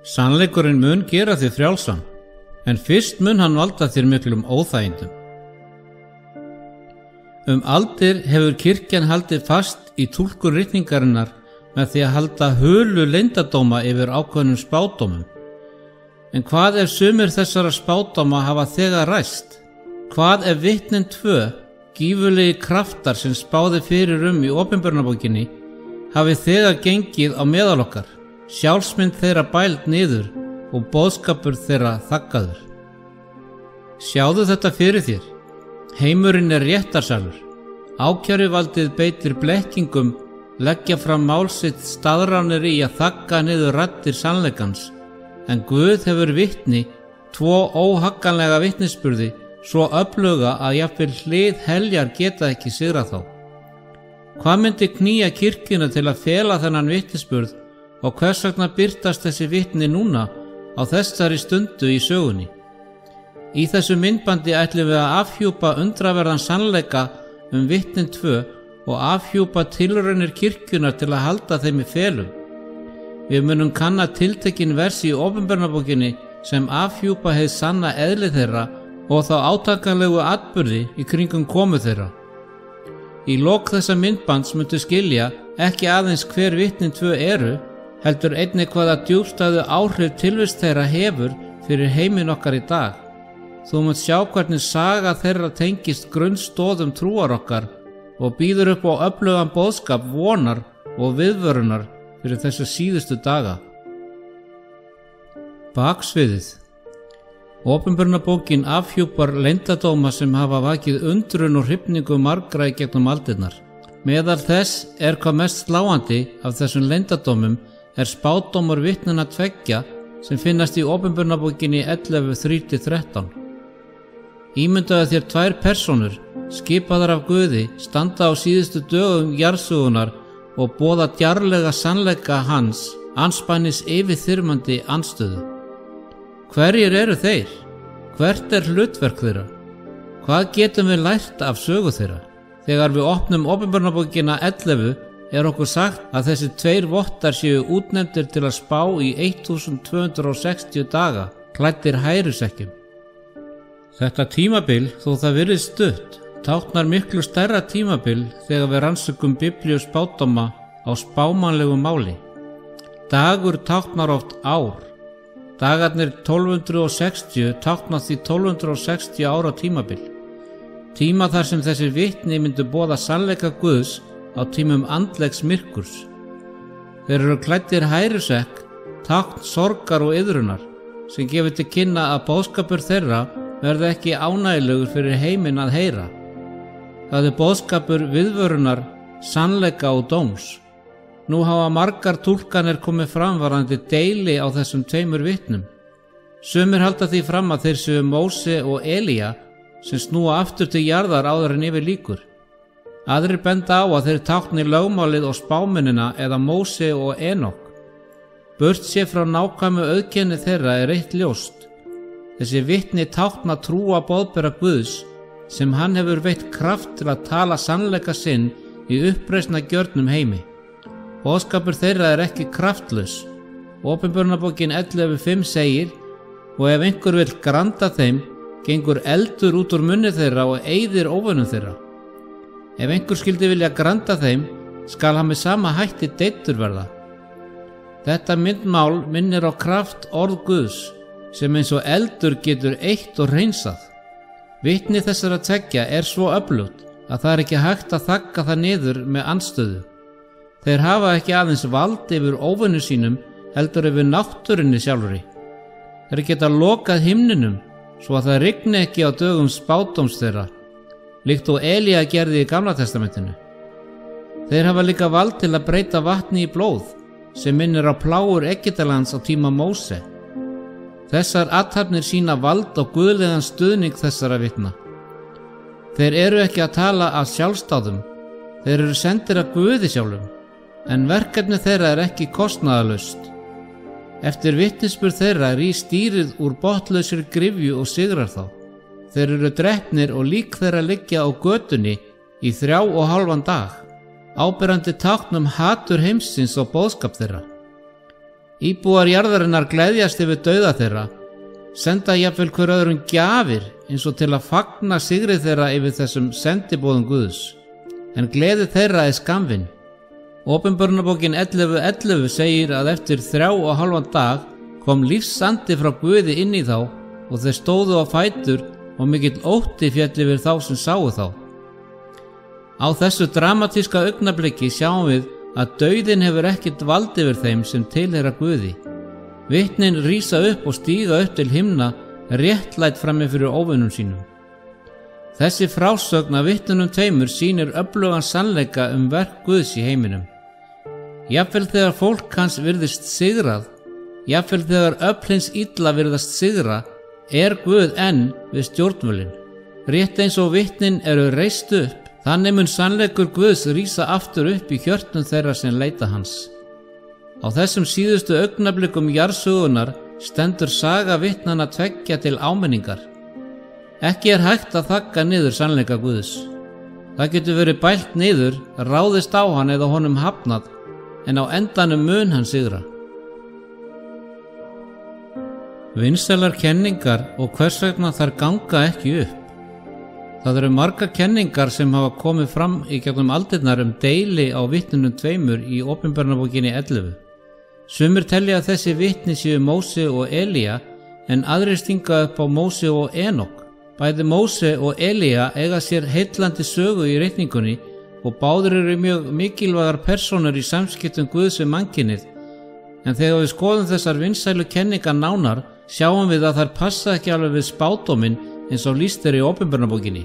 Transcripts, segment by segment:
Sannleikurinn mun gera þig frjálsan, en fyrst mun hann valda þér miklum óþægindum. Aldir hefur kirkjan haldið fast í túlkun ritningarinnar með því að halda hulu leyndardóma yfir ákveðnum spádómum. En hvað ef sumir þessara spádóma hafa þegar ræst? Hvað ef vitnin 2, gífurlegi kraftar sem spáði fyrir í opinberunarbókinni, hafi þegar gengið á meðal okkar, sjálfsmynd þeirra bæld niður og boðskapur þeirra þaggaður? Sjáðu þetta fyrir þér. Heimurinn er réttarsalur. Ákæruvaldið beitir blekkingum, leggja fram mál sitt staðránir í að þagga niður raddir sannleikans, en Guð hefur vitni, 2 óhagganlega vitnisburði, svo öfluga að jafnvel hlið heljar geta ekki sigrað þá. Hvað myndi knýja kirkjuna til að fela þennan vitnisburð og hvers vegna birtast þessi vitni núna á þessari stundu í sögunni? Í þessu myndbandi ætlum við að afhjúpa undraverðan sannleika vitnin 2 og afhjúpa tilraunir kirkjunar til að halda þeim í felum. Við munum kanna tiltekin vers í opinberunarbókinni sem afhjúpa hið sanna eðli þeirra og þá átakanlegu atburði í kringum komu þeirra. Í lok þessa myndbands muntu skilja ekki aðeins hver vitnin 2 eru, heldur einnig hvaða djúpstæðu áhrif tilvist þeirra hefur fyrir heiminn okkar í dag. Þú munt sjá hvernig saga þeirra tengist grunnstoðum trúar okkar og býður upp á öflugan boðskap vonar og viðvörunar fyrir þessu síðustu daga. Baksviðið. Opinberunarbókin afhjúpar leyndardóma sem hafa vakið undrun og hrifningu margra í gegnum aldirnar. Meðal þess hvað mest sláandi af þessum leyndardómum spádómur vitnanna 2 sem finnast í opinberunarbókinni 11:3-13. Ímyndaðu þér 2 persónur, skipaðar af Guði, standa á síðustu dögum jarðsögunnar og boða djarflega sannleika hans, andspænis yfirþyrmandi andstöðu. Hverjir eru þeir? Hvert hlutverk þeirra? Hvað getum við lært af sögu þeirra? Þegar við opnum opinberunarbókina 11 okkur sagt að þessi 2 vottar séu útnefndir til að spá í 1260 daga, klæddir hærusekkjum. Þetta tímabil, þó það virðist stutt, táknar miklu stærra tímabil þegar við rannsökum biblíu spádóma á spámannlegu máli. Dagur táknar oft ár. Dagarnir 1260 táknar því 1260 ára tímabil. Tíma þar sem þessi vitni myndu boða sannleika Guðs á tímum andlegs myrkurs. Þeir eru klæddir hærusekk, tákn sorgar og iðrunar, sem gefur til kynna að boðskapur þeirra verði ekki ánægjulegur fyrir heiminn að heyra. Það boðskapur viðvörunar, sannleika og dóms. Nú hafa margar túlkanir komið fram varðandi deili á þessum 2 vitnum. Sumir halda því fram að þeir séu Móse og Elía sem snúa aftur til jarðar áður en yfir lýkur. Aðrir benda á að þeir tákni lögmálið og spámennina eða Móse og Enok. Burt sé frá nákvæmu auðkenni þeirra eitt ljóst. Þessi vitni tákna trúa boðbera Guðs sem hann hefur veitt kraft til að tala sannleika sinn í uppreisna gjörnum heimi. Boðskapur þeirra ekki kraftlaus. Opinberunarbókin 11:5 segir: og ef einhver vill granda þeim, gengur eldur út úr munni þeirra og eyðir óvinum þeirra. Ef einhver skyldi vilja granda þeim, skal hann með sama hætti deyddur verða. Þetta myndmál minnir á kraft orð Guðs, sem eins og eldur getur eytt og hreinsað. Vitni þessara 2 svo öflugt að það ekki hægt að þagga það niður með andstöðu. Þeir hafa ekki aðeins vald yfir óvinnu sínum, heldur yfir náttúrunni sjálfri. Þeir geta lokað himninum svo að það rigni ekki á dögum spádóms þeirra, líkt og Elía gerði í Gamla testamentinu. Þeir hafa líka vald til að breyta vatni í blóð, sem minnir á plágur Egyptalands á tíma Móse. Þessar athafnir sína vald og guðlegan stuðning þessara vitna. Þeir eru ekki að tala af sjálfsdáðum, þeir eru sendir af Guði sjálfum, en verkefni þeirra ekki kostnaðarlaust. Eftir vitnisburð þeirra rís dýrið úr botnlausri gryfju og sigrar þá. Þeir eru drepnir og lík þeirra liggja á götunni í 3,5 dag, áberandi tákn hatur heimsins og boðskap þeirra. Íbúar jarðarinnar gleðjast yfir dauða þeirra, senda jafnvel hver öðrum gjafir eins og til að fagna sigri þeirra yfir þessum sendiboðum Guðs. En gleði þeirra er skammvinn. Åpenbarunarbókin 11:11 segir að eftir 3,5 dag kom lífsandi frá Guði inn í þá og þeir stóðu á fætur og mikill ótti féll yfir þá sem sáu þá. Á þessu dramatíska augnabliki sjáum við að dauðinn hefur ekkert vald yfir þeim sem tilheyra Guði. Vitnin rísa upp og stíga upp til himna réttlætt frammi fyrir óvinum sínum. Þessi frásögn af vitnunum tveimur sýnir öflugan sannleika verk Guðs í heiminum. Jafnvel þegar fólk hans virðist sigrað, jafnvel þegar öfl hins illa virðast sigra, er Guð enn við stjórnvölin. Rétt eins og vitnin eru reist upp, þannig mun sannleikur Guðs rísa aftur upp í hjörtum þeirra sem leita hans. Á þessum síðustu augnablikum jarðsögunar stendur saga vitnanna tveggja til áminningar. Ekki er hægt að þagga niður sannleika Guðs. Það getur verið bælt niður, ráðist á hann eða honum hafnað, en á endanum mun hann sigra. Vinsælar kenningar og hvers vegna þær ganga ekki upp. Það eru margar kenningar sem hafa komið fram í gegnum aldirnar deili á vitnunum tveimur í Åpenbarunarbókinni 11. Sumir telja að þessi vitni séu Móse og Elía, en aðrir stinga upp á Móse og Enok. Bæði Móse og Elía eiga sér heillandi sögu í reikningunni og báðir eru mjög mikilvægar persónur í samskiptum Guðs við mannkynið, en þegar við skoðum þessar vinsælu kenningar nánar sjáum við að þær passa ekki alveg við spádóminn eins og lýst er í Åpenbarunarbókinni.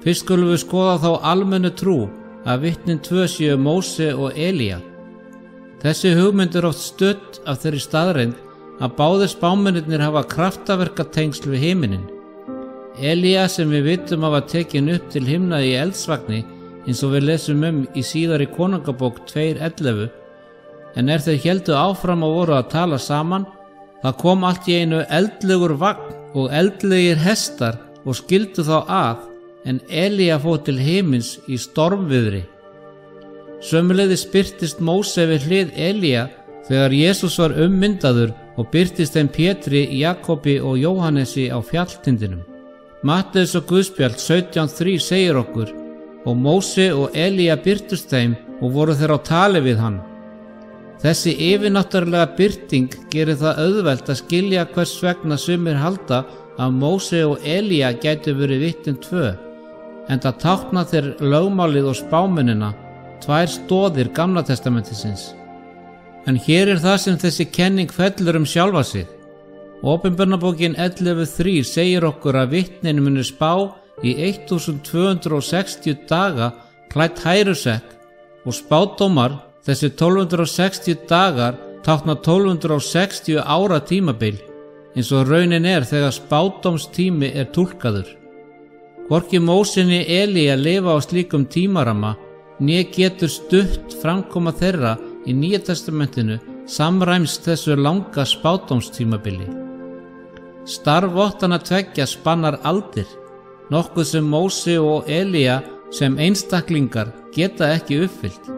Fyrst skulum við skoða þá almennu trú að vitnin tvö séu Móse og Elía. Þessi hugmynd er oft studd af þeirri staðreynd að báðir spámennirnir hafa kraftaverkatengsl við himinin. Elía sem við vitum hafa tekin upp til himna í eldsvagni eins og við lesum í síðari konungabók 2:11, en þeir héldu áfram og voru að tala saman, það kom allt í einu eldlegur vagn og eldlegir hestar og skildu þá að, en Elía fór til himins í stormviðri. Sömuleiðis birtist Móse við hlið Elía þegar Jesús var ummyndaður og birtist þeim Pétri, Jakobi og Jóhannesi á fjalltindinum. Matteus og Guðspjall 17:3 segir okkur: og Móse og Elía birtust þeim og voru þeir á tali við hann. Þessi yfirnáttúrulega birting gerir það auðvelt að skilja hvers vegna sumir halda að Móse og Elía gætu verið vitnin tvö, enda tákna þeir lögmálið og spámennina, tvær stoðir Gamla testamentisins. En hér er það sem þessi kenning fellur sjálfa sig. Åpenbarunarbókin 11:3 segir okkur að vitnin muni spá í 1260 daga klætt hærusekk og spádómar, þessi 1260 dagar tákna 1260 ára tímabil, eins og raunin er þegar spádómstími er túlkaður. Hvorki Móse né Elía lifa á slíkum tímaramma, né getur stutt framkoma þeirra í Nýja testamentinu samræmst þessu langa spádómstímabili. Starf vottanna tveggja spannar aldir, nokkuð sem Móse og Elía sem einstaklingar geta ekki uppfyllt.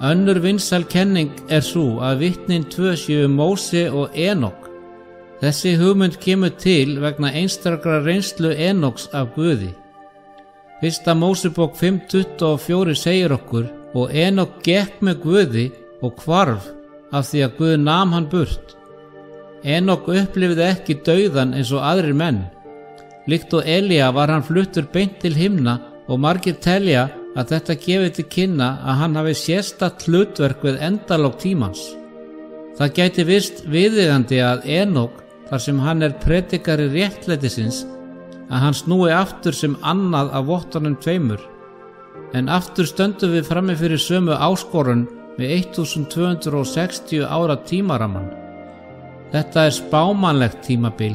Önnur vinsæl kenning er sú að vitnin tvö séu Móse og Enok. Þessi hugmynd kemur til vegna einstakra reynslu Enoks af Guði. Fyrsta Mósebók 5:24 segir okkur: og Enok gekk með Guði og hvarf af því að Guð nam hann burt. Enok upplifði ekki dauðan eins og aðrir menn. Líkt og Elía var hann fluttur beint til himna og margir telja að þetta gefi til kynna að hann hafi sérstakt hlutverk við endalok tímans. Það gæti virst viðeigandi að Enok, þar sem hann er predikari réttlætisins, að hann snúi aftur sem annað af vottunum tveimur. En aftur stöndum við frammi fyrir sömu áskorun með 1260 ára tímaramman. Þetta er spámannlegt tímabil,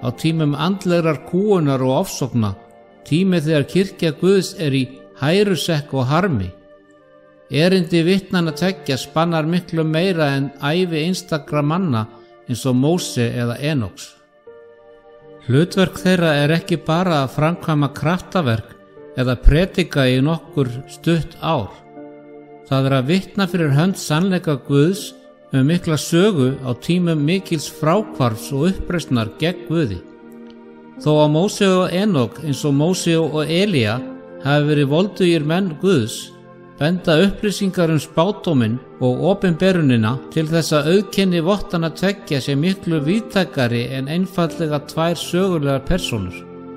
á tímum andlegrar kúunar og ofsókna, tími þegar kirkja Guðs er í hærusekk og harmi. Erindi vitnanna tveggja spannar miklu meira en ævi einstakra manna eins og Móse eða Enoks. Hlutverk þeirra er ekki bara að framkvæma kraftaverk eða predika í nokkur stutt ár. Það er að vitna fyrir hönd sannleika Guðs mikla sögu á tímum mikils fráhvarfs og uppreisnar gegn Guði. Þó að Móse og Enok eins og Móse og Elía hafi verið voldugir menn Guðs, benda upplýsingar spádóminn og opinberunina til þess að auðkenni vottana tveggja sé miklu víðtækari en einfaldlega tvær sögulegar persónur.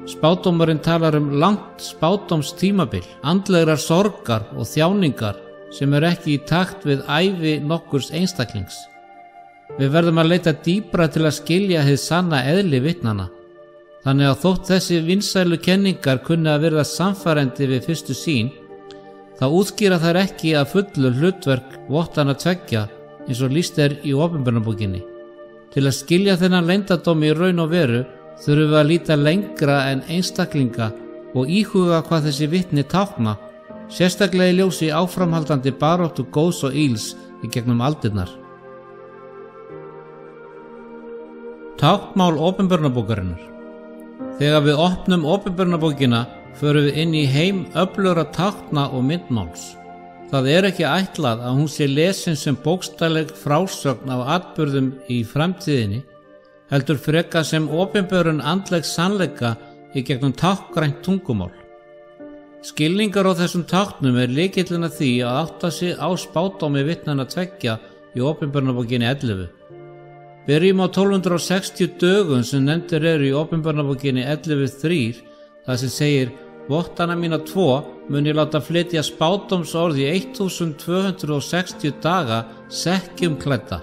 Spádómurinn talar langt spádómstímabil, andlegrar sorgar og þjáningar sem ekki í takt við ævi nokkurs einstaklings. Við verðum að leita dýpra til að skilja hið sanna eðli vitnanna. Þannig að þótt þessi vinsælu kenningar kunni að verða sannfærandi við fyrstu sýn, þá útskýra þær ekki að fullu hlutverk vottana tveggja eins og lýst í opinberunarbókinni. Til að skilja þennan leyndardóm í raun og veru þurfum við að líta lengra en einstaklinga og íhuga hvað þessi vitni tákna, sérstaklega í ljósi áframhaldandi baráttu góðs og ills í gegnum aldirnar. Táknmál opinberunarbókarinnar. Þegar við opnum opinberunarbókina förum við inn í heim öflugra tákna og myndmáls. Það ekki ætlað að hún sé lesin sem bókstafleg frásögn af atburðum í framtíðinni, heldur frekar sem opinberun andlegs sannleika í gegnum táknrænt tungumál. Skilningar á þessum táknum lykillinn að því að átta sig á spádómi vitnanna tveggja í opinberunarbókinni 11. Byrjum á 1260 dögum sem nefndir í opinberunarbókinni 11:3, þar sem segir: vottana mína 2 mun ég láta flytja spádómsorð í 1260 daga sekkjum klædda.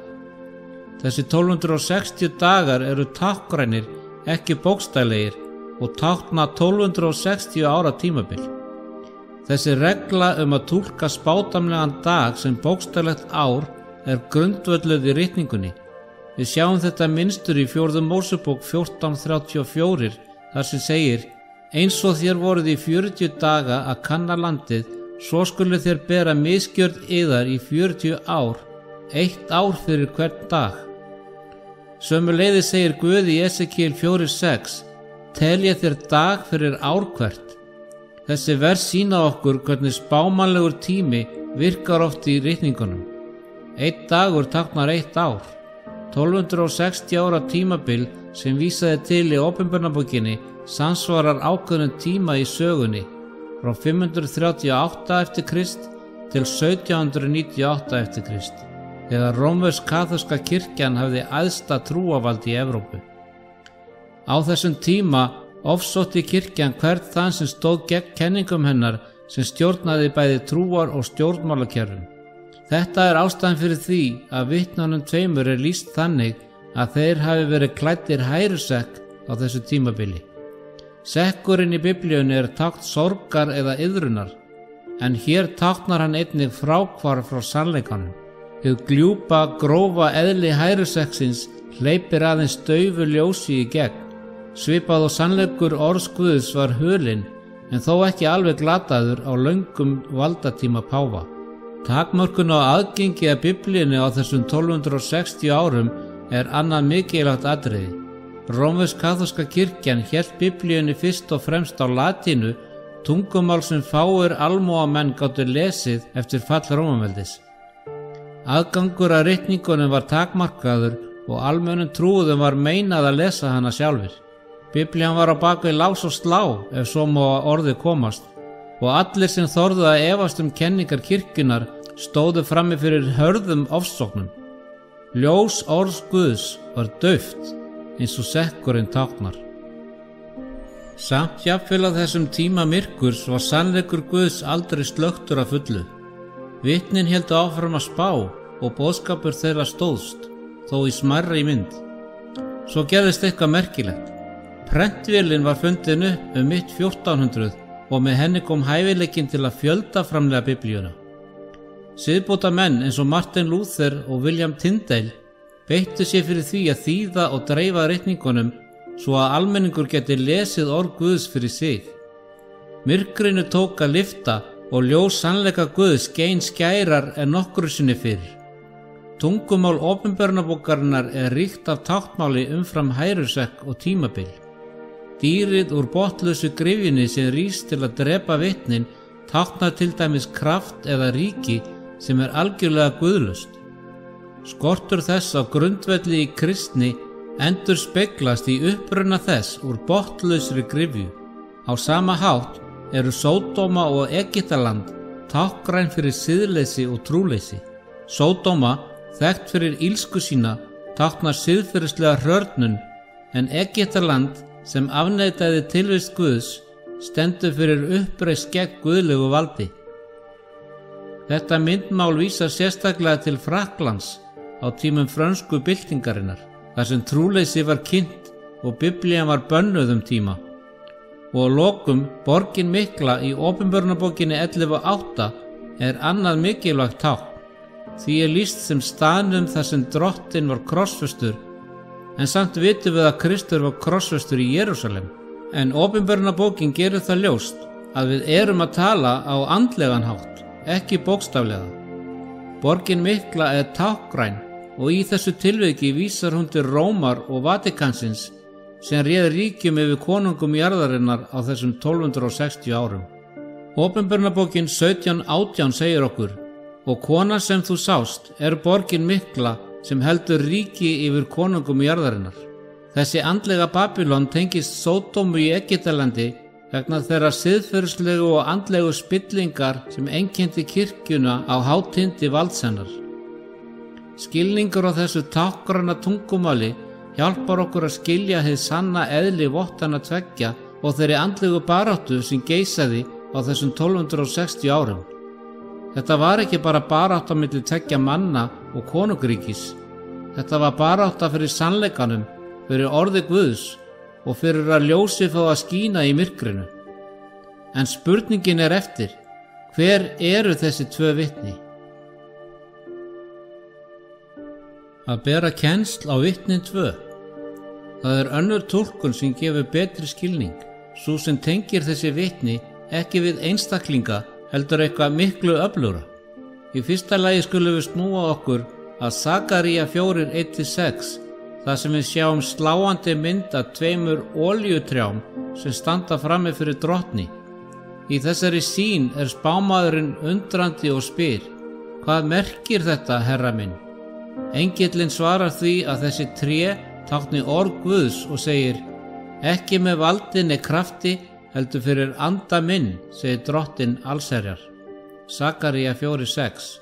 Þessi 1260 dagar eru táknrænir, ekki bókstaflegir, og tákna 1260 ára tímabil. Þessi regla að túlka spádómlegan dag sem bókstaflegt ár grundvölluð í ritningunni. Við sjáum þetta minnstur í 4. Mósebók 14:34, þar sem segir: eins og þér voruð í 40 daga að kanna landið, svo skulu þér bera misgjörð yðar í 40 ár, 1 ár fyrir hvern dag. Sömuleiðis segir Guð í Esekíel 4:6: telja þér dag fyrir ár hvert. Þessi vers sýna okkur hvernig spámanlegur tími virkar oft í ritningunum. 1 dagur táknar 1 ár. 1260 ára tímabil sem vísaði til í opinberunarbókinni samsvarar ákveðnum tíma í sögunni, frá 538 eftir Krist til 1798 eftir Krist, þegar rómversk-kaþólska kirkjan hafði æðsta trúavald í Evrópu. Á þessum tíma ofsótti kirkjan hvern þann sem stóð gegn kenningum hennar sem stjórnaði bæði trúar og stjórnmálakerfum. Þetta ástæðan fyrir því að vitnunum tveimur lýst þannig að þeir hafi verið klæddir hærusekk á þessu tímabili. Sekkurinn í Biblíunni tákn sorgar eða iðrunar, en hér táknar hann einnig fráhvarf frá sannleikanum. Hið gljúpa, grófa eðli hærusekksins hleypir aðeins daufu ljósi í gegn. Svipað og sannleikur orðs Guðs var hulinn, en þó ekki alveg glataður á löngum valdatíma páfa. Takmörkun á aðgengi að Biblíunni á þessum 1260 árum annað mikilvægt atriði. Rómversk-kaþólska kirkjan hélt Biblíunni fyrst og fremst á latínu, tungumál sem fáir almúgamenn gátu lesið eftir fall Rómaveldis. Aðgangur að ritningunum var takmarkaður og almennum trúuðum var meinað að lesa hana sjálfir. Biblían var á bakvið lás og slá, ef svo má orðið komast, og allir sem þorðu að efast kenningar kirkjunnar stóðu frammi fyrir hörðum ofsóknum. Ljós orðs Guðs var dauft, eins og sekkurinn táknar. Samt jafnvel á þessum tíma myrkurs var sannleikur Guðs aldrei slökktur að fullu. Vitnin héldu áfram að spá og boðskapur þeirra stóðst, þó í smærri mynd. Svo gerðist eitthvað merkilegt. Prentvélin var fundin upp mitt 1400 og með henni kom hæfileikinn til að fjöldaframlega Biblíuna. Siðbóta menn eins og Martin Luther og William Tyndale beittu sér fyrir því að þýða og dreifa ritningunum svo að almenningur geti lesið orð Guðs fyrir sig. Myrkrinu tók að lyfta og ljós sannleika Guðs skein skærar en nokkru sinni fyrir. Tungumál opinberunarbókarinnar ríkt af táknmáli umfram hærusekk og tímabil. Dýrið úr botnlausu gryfjunni sem rís til að drepa vitnin táknar til dæmis kraft eða ríki sem algjörlega guðlaust. Skortur þess á grundvelli í kristni endurspeglast í uppruna þess úr botnlausri gryfju. Á sama hátt eru Sódóma og Egyptaland táknræn fyrir siðleysi og trúleysi. Sódóma, þekkt fyrir illsku sína, táknar siðferðislega hrörnun, en Egyptaland sem afneitaði tilvist Guðs stendur fyrir uppreisn gegn guðlegu valdi. Þetta myndmál vísar sérstaklega til Frakklands á tímum frönsku byltingarinnar, þar sem trúleysi var kynnt og Biblían var bönnuð tíma. Og að lokum borgin mikla í Opinberunarbókinni 11:8 er annað mikilvægt tákn. Því er lýst sem staðnum þar sem Drottinn var krossfestur, en samt vitum við að Kristur var krossfestur í Jerúsalem. En Opinberunarbókin gerir það ljóst að við erum að tala á andlegan hátt, ekki bókstaflega. Borgin mikla er táknræn og í þessu tilviki vísar hún til Rómar og Vatikansins sem réð ríkjum yfir konungum jarðarinnar á þessum 1260 árum. Opinberunarbókin 17:18 segir okkur: og kona sem þú sást er borgin mikla sem heldur ríki yfir konungum jarðarinnar. Þessi andlega Babylon tengist Sódómu í Egyptalandi vegna þeirra siðferðislegu og andlegu spillingar sem einkenndi kirkjuna á hátindi valds hennar. Skilningur á þessu táknræna tungumáli hjálpar okkur að skilja hið sanna eðli vottanna tveggja og þeirri andlegu baráttu sem geisaði á þessum 1260 árum. Þetta var ekki bara barátta milli tveggja manna og konungríkis. Þetta var barátta fyrir sannleikanum, fyrir orði Guðs og fyrir að ljósi fá að skína í myrkrinu. En spurningin er eftir: hver eru þessi tvö vitni? Að bera kennsl á vitnin tvö. Það er önnur túlkun sem gefur betri skilning, sú sem tengir þessi vitni ekki við einstaklinga heldur eitthvað miklu öflugra. Í fyrsta lagi skulum við snúa okkur að Sakaría 4:1-6, þar sem við sjáum sláandi mynd af tveimur olíutrjám sem standa frammi fyrir Drottni. Í þessari sýn er spámaðurinn undrandi og spyr: hvað merkir þetta, herra minn? Engillinn svarar því að þessi tré tákni orð Guðs og segir: ekki með valdinni krafti heldur fyrir anda minn, segir Drottinn allsherjar. Sakaría 4:6.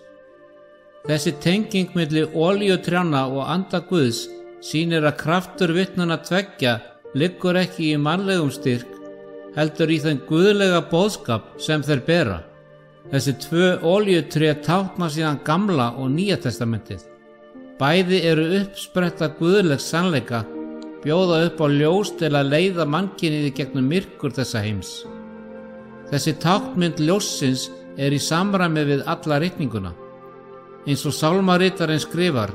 Þessi tenging milli olíutrjána og anda Guðs sýnir að kraftur vitnanna tveggja liggur ekki í mannlegum styrk, heldur í þeim guðlega boðskap sem þeir bera. Þessi tvö olíutré tákna síðan Gamla og Nýja testamentið. Bæði eru uppspretta guðlegs sannleika, bjóða upp á ljós til að leiða mannkynið í gegnum myrkur þessa heims. Þessi táknmynd ljóssins er í samræmi við alla ritninguna. Eins og sálmaritarinn skrifar: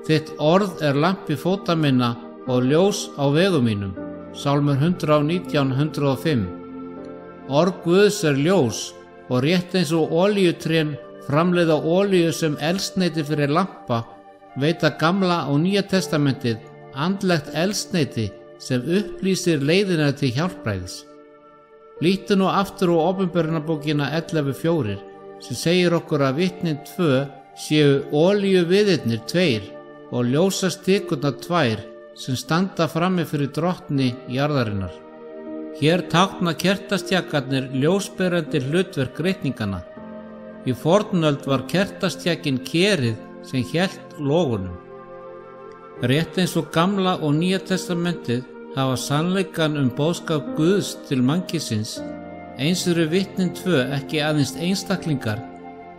þitt orð er lampi fóta minna og ljós á vegum mínum. Sálmur 119:105. Orð Guðs er ljós og rétt eins og olíutrén framleiða olíu sem eldsneyti fyrir lampa, veita Gamla og Nýja testamentið andlegt eldsneyti sem upplýsir leiðina til hjálpræðis. Lítum nú aftur á Opinberunarbókina 11:4 sem segir okkur að vitnin tvö séu olíuviðirnir tveir og ljósastikurnar tvær sem standa frammi fyrir Drottni jarðarinnar. Hér tákna kertastjakarnir ljósberandi hlutverk ritninganna. Í fornöld var kertastjakinn kerið sem hélt logunum. Rétt eins og Gamla og Nýja testamentið hafa sannleikan boðskap Guðs til mannkynsins, eins eru vitnin tvö ekki aðeins einstaklingar,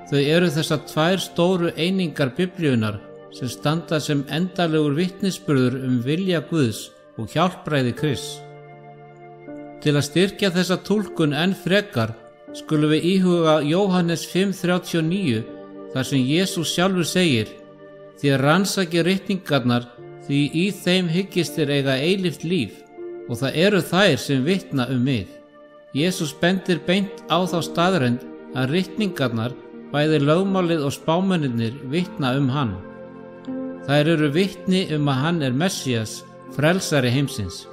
þau eru þessar tvær stóru einingar Biblíunar sem standa sem endalegur vitnisburður vilja Guðs og hjálpræði Krists. Til að styrkja þessa túlkun enn frekar skulum við íhuga Jóhannes 5:39 þar sem Jesús sjálfur segir: þér rannsakið ritningarnar, því í þeim hyggist þér eiga eilíft líf, og það eru þær sem vitna mig. Jesús bendir beint á þá staðreynd að ritningarnar, bæði lögmálið og spámennirnir, vitna hann. Þær eru vitni að hann er Messías, frelsari heimsins.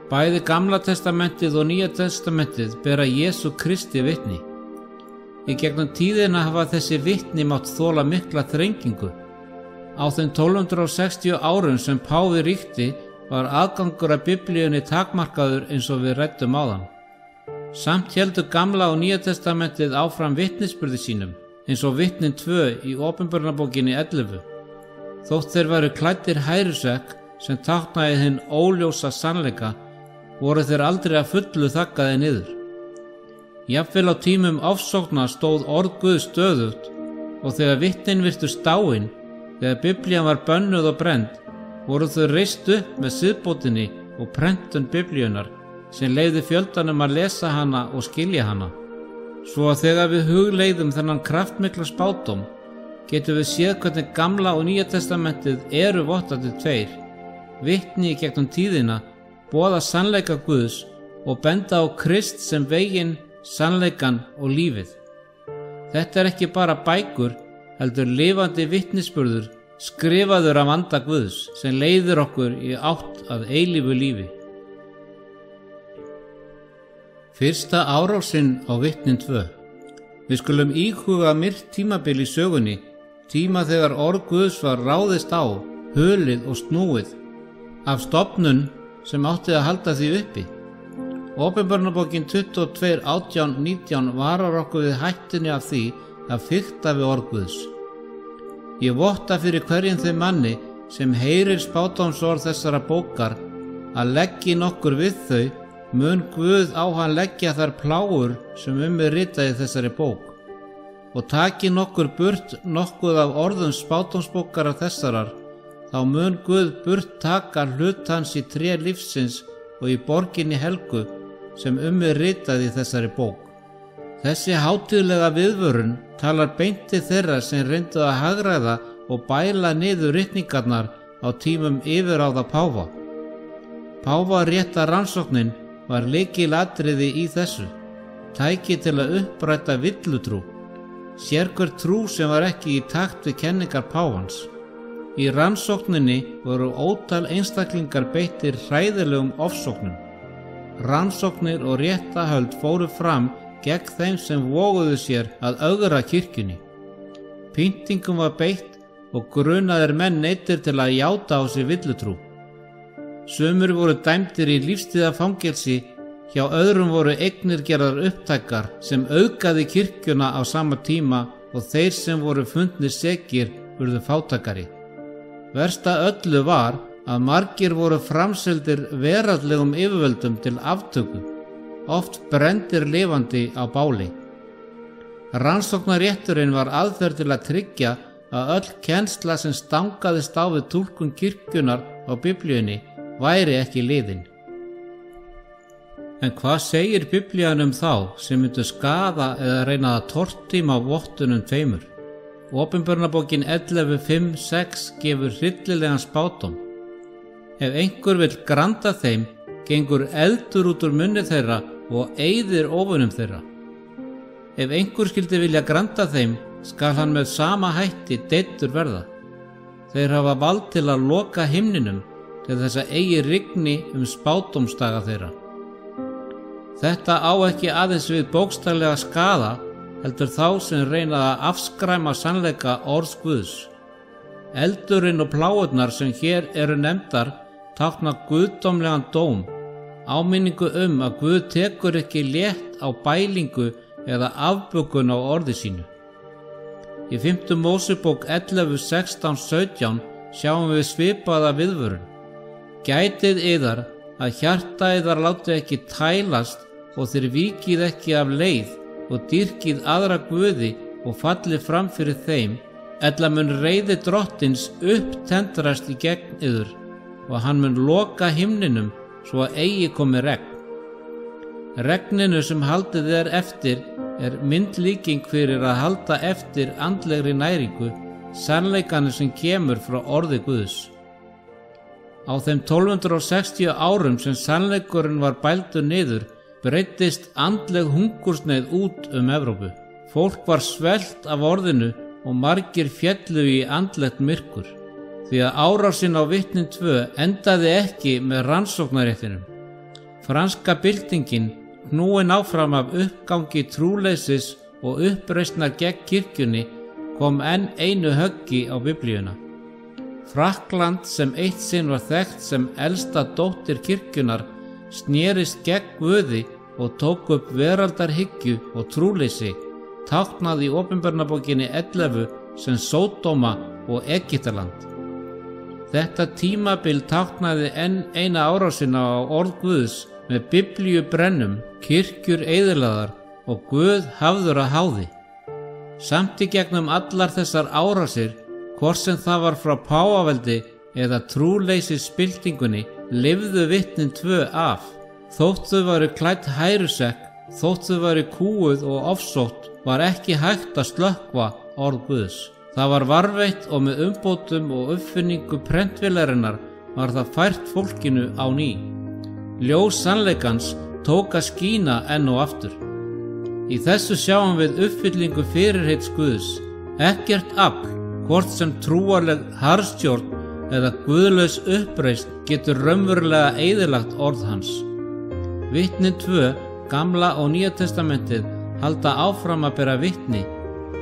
Bæði Gamla testamentið og Nýja testamentið bera Jesú Kristi vitni. Í gegnum tíðina hafa þessi vitni mátt þola mikla þrengingu. Á þeim 1260 árum sem páfi ríkti var aðgangur að Biblíunni takmarkaður eins og við ræddum áðan. Samt héldu Gamla og Nýja testamentið áfram vitnisburði sínum, eins og vitnin 2 í Opinberunarbókinni 11. Þótt þeir væru klæddir hærusvekk sem táknaði hinn óljósa sannleika, voru þeir aldrei að fullu þaggaði niður. Jafnvel á tímum ofsókna stóð orð Guðs stöðugt og þegar vitnin virtust dáin, þegar Biblían var bönnuð og brennd, voru þau reist upp með siðbótinni og prentun Biblíunar sem leyfði fjöldanum að lesa hana og skilja hana. Svo að þegar við hugleiðum þennan kraftmikla spádóm, getum við séð hvernig Gamla og Nýja testamentið eru vottandi tveir, vitni í gegnum tíðina, boða sannleika Guðs og benda á Krist sem veginn, sannleikan og lífið. Þetta er ekki bara bækur, heldur lifandi vitnisburður, skrifaður af anda Guðs sem leiðir okkur í átt að eilífu lífi. Fyrsta árásinn á vitnin 2. Við skulum íhuga myrkt tímabil í sögunni, tíma þegar orð Guðs var ráðist á, hulið og snúið, af stofnun sem átti að halda því uppi. Opinberunarbókin 22, 18, 19 varar okkur við hættunni af því að fikta við orð Guðs. Ég votta fyrir hverjum þeim manni sem heyrir spádómsorð þessara bókar að leggi nokkur við þau, mun Guð á hann leggja þær plágur sem er ritað í þessari bók, og taki nokkur burt nokkuð af orðum spádómsbókara þessarar, þá mun Guð burt taka hlut hans í tré lífsins og í borginni helgu sem er ritað í þessari bók. Þessi hátíðlega viðvörun talar beint til þeirra sem reyndu að hagræða og bæla niður ritningarnar á tímum yfirráða páfa. Páfarétta rannsóknin var lykilatriði í þessu, tæki til að uppræta villutrú, sérhver trú sem var ekki í takt við kenningar páfans. Í rannsókninni voru ótal einstaklingar beittir hræðilegum ofsóknum. Rannsóknir og réttahöld fóru fram gegn þeim sem voguðu sér að ögra kirkjunni. Pyntingum var beitt og grunaðir menn neyddir til að játa á sig villutrú. Sumir voru dæmdir í lífstíðarfangelsi, hjá öðrum voru eignir gerðar upptækar sem auðgaði kirkjuna á sama tíma og þeir sem voru fundnir sekir urðu fátækari. Versta öllu var að margir voru framseldir veraldlegum yfirvöldum til aftöku, oft brenndir lifandi á báli. Rannsóknarétturinn var aðferð til að tryggja að öll kennsla sem stangaðist á við túlkun kirkjunar á Biblíunni væri ekki liðin. En hvað segir Biblían þá sem myndu skaða eða reyna að tortíma vottunum tveimur? Opinberunarbókin 11, 5, 6 gefur hryllilegan spádóm. Ef einhver vill granda þeim, gengur eldur út úr munni þeirra og eyðir óvinum þeirra. Ef einhver skyldi vilja granda þeim, skal hann með sama hætti deyddur verða. Þeir hafa vald til að loka himninum til þess að eigi rigni spádómsdaga þeirra. Þetta á ekki aðeins við bókstaflega skaða, heldur þá sem reyna að afskræma sannleika orðs Guðs. Eldurinn og pláurnar sem hér eru nefndar tákna guðdómlegan dóm, áminningu að Guð tekur ekki létt á bælingu eða afbökun á orði sínu. Í 5. Mósebók 11, 16, 17 sjáum við svipaða viðvörun. Gætið yðar að hjarta yðar láti ekki tælast og þér víkið ekki af leið og dýrkið aðra guði og fallið fram fyrir þeim, ella mun reiði drottins upptendrast í gegn yður og hann mun loka himninum svo að eigi komi regn. Regninu sem haldið er eftir er myndlíking fyrir að halda eftir andlegri næringu, sannleikanu sem kemur frá orði Guðs. Á þeim 1260 árum sem sannleikurinn var bældur niður, breiddist andleg hungursneið út Evrópu. Fólk var svelt af orðinu og margir féllu í andlegt myrkur, því að árásinn á vitnin 2 endaði ekki með rannsóknaréttinum. Franska byltingin, knúin áfram af uppgangi trúleysis og uppreisnar gegn kirkjunni, kom enn einu höggi á Biblíuna. Frakkland, sem eitt sinn var þekkt sem elsta dóttir kirkjunnar, snerist gegn Guði og tók upp veraldarhyggju og trúleysi, táknað í Opinberunarbókinni 11 sem Sódóma og Egyptaland. Þetta tímabil táknaði enn eina árásina á orð Guðs með Biblíu brennum, kirkjur eyðilagðar og Guð hafður að háði. Samt í gegnum allar þessar árásir, hvort sem það var frá páfaveldi eða trúleysisbyltingunni, lifðu vitnin 2 af. Þótt þau væru klædd hærusekk, þótt þau væru kúguð og ofsótt, var ekki hægt að slökkva orð Guðs. Það var varveitt og með umbótum og uppfinningu prentvélarinnar var það fært fólkinu á ný. Ljós sannleikans tók að skína enn og aftur. Í þessu sjáum við uppfyllingu fyrirheits Guðs. Ekkert afl, hvort sem trúarleg harðstjórn eða guðlaus uppreisn, getur raunverulega eyðilagt orð hans. Vitnin 2, Gamla og Nýja testamentið, halda áfram að bera vitni,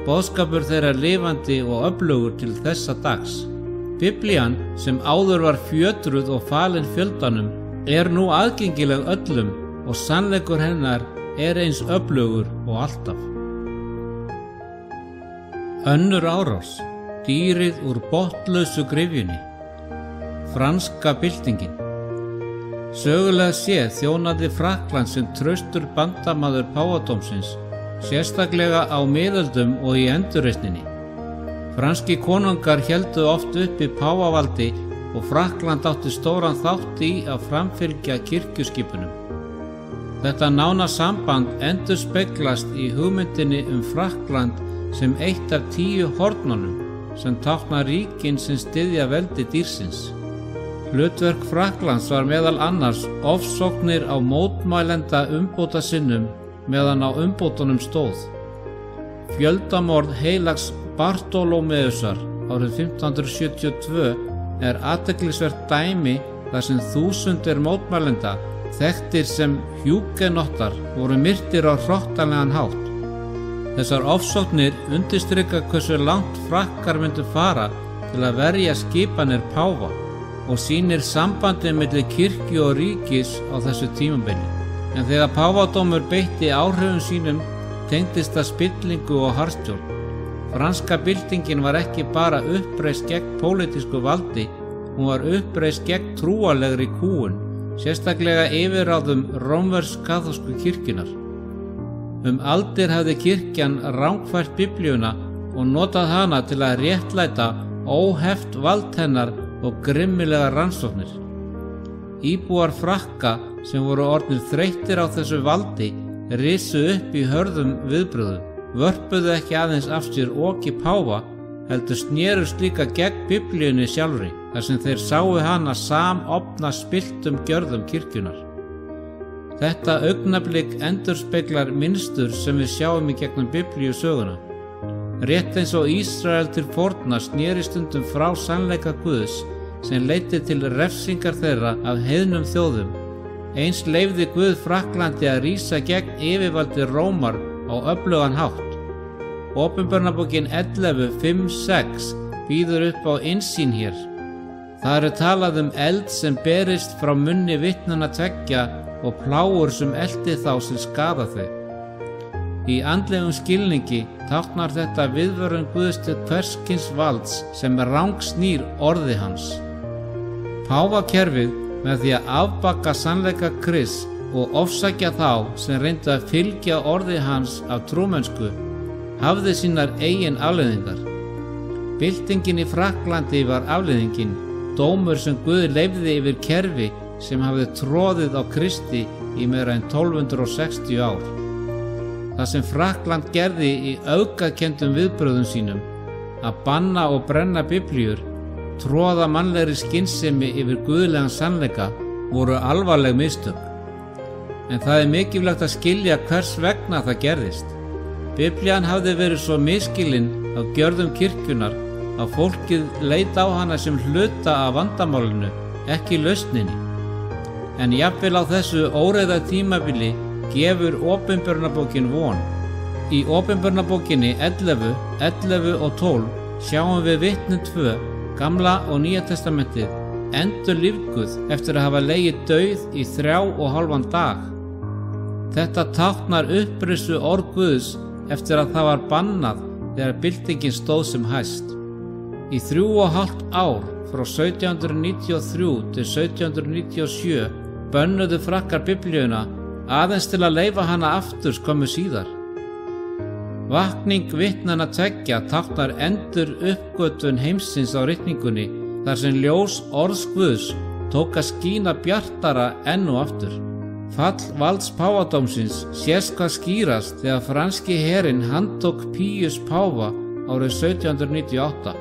boðskapur þeirra lifandi og öflugur til þessa dags. Biblían, sem áður var fjötruð og falin fjöldanum, er nú aðgengileg öllum og sannleikur hennar er eins öflugur og alltaf. Önnur árás, dýrið úr botnlausu gryfjunni. Franska byltingin. Sögulega séð þjónaði Frakkland sem traustur bandamaður páfadómsins, sérstaklega á miðöldum og í endurreisninni. Franski konungar héldu oft uppi páfavaldi og Frakkland átti stóran þátt í að framfylgja kirkjuskipunum. Þetta nána samband endurspeglast í hugmyndinni Frakkland sem eitt af 10 hornunum, sem tákna ríkin sem styðja veldi dýrsins. Hlutverk Frakklands var meðal annars ofsóknir á mótmælenda umbótasinnum meðan á umbótunum stóð. Fjöldamorð heilags Bartólómeusar árið 1572 er athyglisvert dæmi þar sem þúsundir mótmælenda, þekktir sem hjúgenottar, voru myrtir á hrottalegan hátt. Þessar ofsóknir undirstrika hversu langt Frakkar myndu fara til að verja skipanir páfa og sýnir sambandið milli kirkju og ríkis á þessu tímabili. En þegar páfadómur beitti áhrifum sínum, tengdist það spillingu og harðstjórn. Franska byltingin var ekki bara uppreist gegn pólitísku valdi, hún var uppreist gegn trúarlegri kúgun, sérstaklega yfirráðum rómversk-kaþólsku kirkjunnar. Aldir hafði kirkjan rangfært Biblíuna og notað hana til að réttlæta óheft vald hennar og grimmilega rannsóknir. Íbúar Frakka sem voru orðnir þreyttir á þessu valdi risu upp í hörðum viðbrögðum, vörpuðu ekki aðeins af sér oki páfa, heldur snerust líka gegn Biblíunni sjálfri, þar sem þeir sáu hana samofna spilltum gjörðum kirkjunar. Þetta augnablik endurspeglar mynstur sem við sjáum í gegnum Biblíu söguna. Rétt eins og Ísrael til forna sneri stundum frá sannleika Guðs sem leiddi til refsingar þeirra af heiðnum þjóðum. Eins leyfði Guð Frakklandi að rísa gegn yfirvaldi Rómar á öflugan hátt. Opinberunarbókin 11, 5, 6 býður upp á innsýn hér. Það talað eld sem berist frá munni vitnanna tveggja og plágur sem elti þá sem skaða þau. Í andlegum skilningi táknar þetta viðvörun Guðs til hvers kyns valds sem rangsnýr orði hans. Páfakerfið, með því að afbaka sannleika Krists og ofsækja þá sem reyndu að fylgja orði hans af trúmennsku, hafði sínar eigin afleiðingar. Byltingin í Frakklandi var afleiðingin, dómur sem Guð leyfði yfir kerfi sem hafði troðið á Kristi í meira en 1260 ár. Það sem Frakkland gerði í öfgakenndum viðbrögðum sínum, að banna og brenna biblíur, troða mannlegri skynsemi yfir guðlegan sannleika, voru alvarleg mistök. En það mikilvægt að skilja hvers vegna það gerðist. Biblían hafði verið svo misskilin af gjörðum kirkjunar að fólkið leit á hana sem hluta af vandamálinu, ekki lausninni. En jafnvel á þessu óreiða tímabili gefur Opinberunarbókin von. Í Opinberunarbókinni 11, 11 og 12 sjáum við vitnin 2 Gamla og Nýja testamentið endurlífguð eftir að hafa legið dauð í 3,5 daga. Þetta táknar upprisu orð Guðs eftir að það var bannað þegar byltingin stóð sem hæst. Í 3,5 ár frá 1793 til 1797 bönnuðu Frakkar Biblíuna aðeins til að leyfa hana aftur skömmu síðar. Vakning vitnanna tveggja táknar endur uppgötvun heimsins á ritningunni þar sem ljós orðs Guðs tók að skína bjartara enn og aftur. Fall valds páfadómsins sést hvað skýrast þegar franski herinn handtók Píus páfa árið 1798.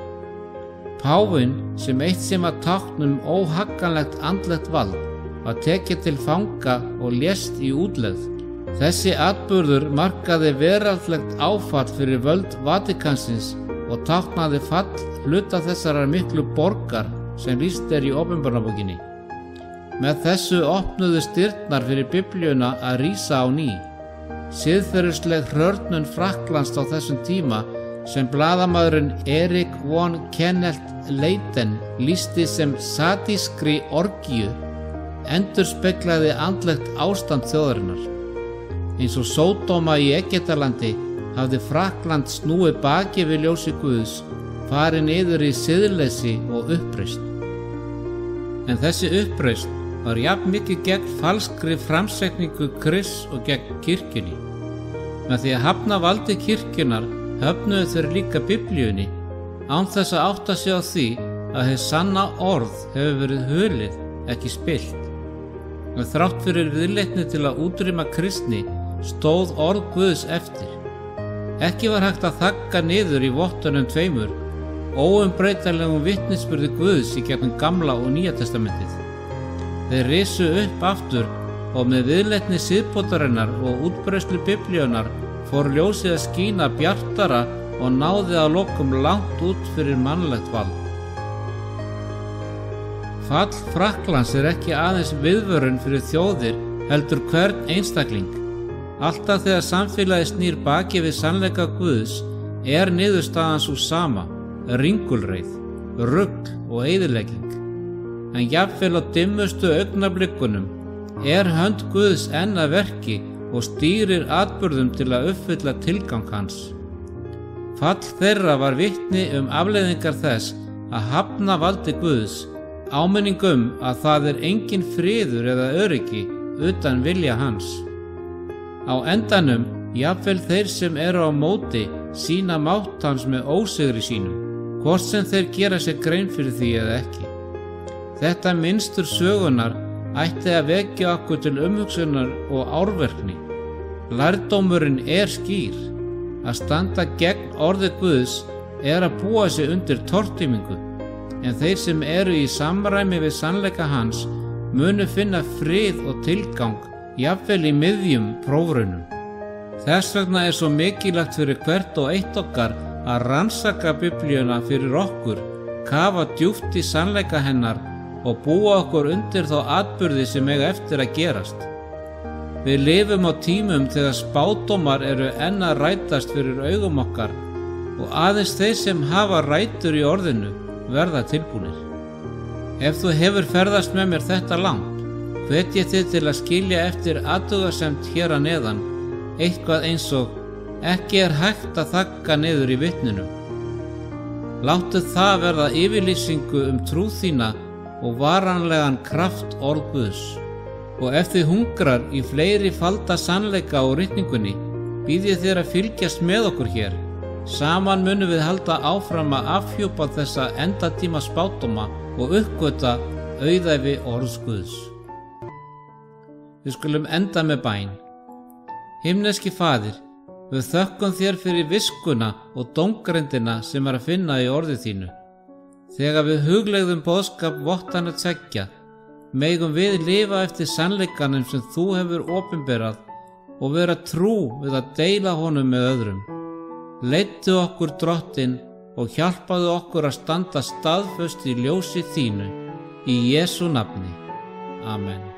Páfinn, sem eitt sinn var tákn óhagganlegt andlegt vald, var tekið til fanga og lést í útlegð. Þessi atburður markaði veraldlegt áfall fyrir völd Vatíkansins og táknaði fall hluta þessarar miklu borgar sem lýst í Opinberunarbókinni. Með þessu opnuðust dyrnar fyrir Biblíuna að rísa á ný. Siðferðisleg hrörnun Frakklands á þessum tíma, sem blaðamaðurinn Erik von Kenneth Leiden lýsti sem sadískri orgíu, endurspeglaði andlegt ástand þjóðarinnar. Eins og Sódóma í Egyptalandi hafði Frakkland snúið baki við ljósi Guðs, farið niður í siðleysi og uppreisn. En þessi uppreisn var jafn mikið gegn falskri framsetningu Krists og gegn kirkjunni. Með því að hafna valdi kirkjunnar höfnuðu þeir líka Biblíunni, án þess að átta sig á því að hið sanna orð hefur verið hulið, ekki spillt. Og þrátt fyrir viðleitni til að útrýma kristni stóð orð Guðs eftir. Ekki var hægt að þagga niður í vottunum tveimur, óumbreytanlegum vitnisburði Guðs í gegnum Gamla og Nýja testamentið. Þeir risu upp aftur og með viðleitni siðbótarinnar og útbreiðslu Biblíunnar fór ljósið að skína bjartara og náði að lokum langt út fyrir mannlegt vald. Fall Frakklands ekki aðeins viðvörun fyrir þjóðir, heldur hvern einstakling. Alltaf þegar samfélagið snýr baki við sannleika Guðs niðurstaðan sú sama, ringulreið, rugl og eyðilegging. En jafnvel á dimmustu augnablikunum hönd Guðs enn að verki og stýrir atburðum til að uppfylla tilgang hans. Fall þeirra var vitni afleiðingar þess að hafna valdi Guðs, áminning að það engin friður eða öryggi utan vilja hans. Á endanum, jafnvel þeir sem eru á móti sýna mátt hans með ósigri sínum, hvort sem þeir gera sér grein fyrir því eða ekki. Þetta mynstur sögunar ætti að vekja okkur til umhugsunar og árverkni. Lærdómurinn skýr. Að standa gegn orði Guðs að búa sig undir tortímingu, en þeir sem eru í samræmi við sannleika hans munu finna frið og tilgang, jafnvel í miðjum prófraunum. Þess vegna svo mikilvægt fyrir hvert og eitt okkar að rannsaka Biblíuna fyrir okkur, kafa djúpt í sannleika hennar og búa okkur undir þá atburði sem eftir að gerast. Við lifum á tímum þegar spádómar enn að rætast fyrir augum okkar og aðeins þeir sem hafa rætur í orðinu verða tilbúnir. Ef þú hefur ferðast með mér þetta langt, hvet ég þig til að skilja eftir athugasemd hér að neðan, eitthvað eins og ekki hægt að þagga niður í vitninum. Láttu það verða yfirlýsingu trú þína og varanlegan kraft orð Guðs. Og ef þið hungrar í fleiri falda sannleika á ritningunni, býð ég þér að fylgjast með okkur hér. Saman munum við halda áfram að afhjúpa þessa endatíma spádóma og uppgötva auðæfi orðs Guðs. Við skulum enda með bæn. Himneski Faðir, við þökkum þér fyrir viskuna og dómgreindina sem að finna í orði þínu. Þegar við hugleiðum boðskap vottanna tveggja, megum við lifa eftir sannleikanum sem þú hefur opinberað og vera trú við að deila honum með öðrum. Leiddu okkur Drottinn og hjálpaðu okkur að standa staðföst í ljósi þínu. Í Jesú nafni. Amen.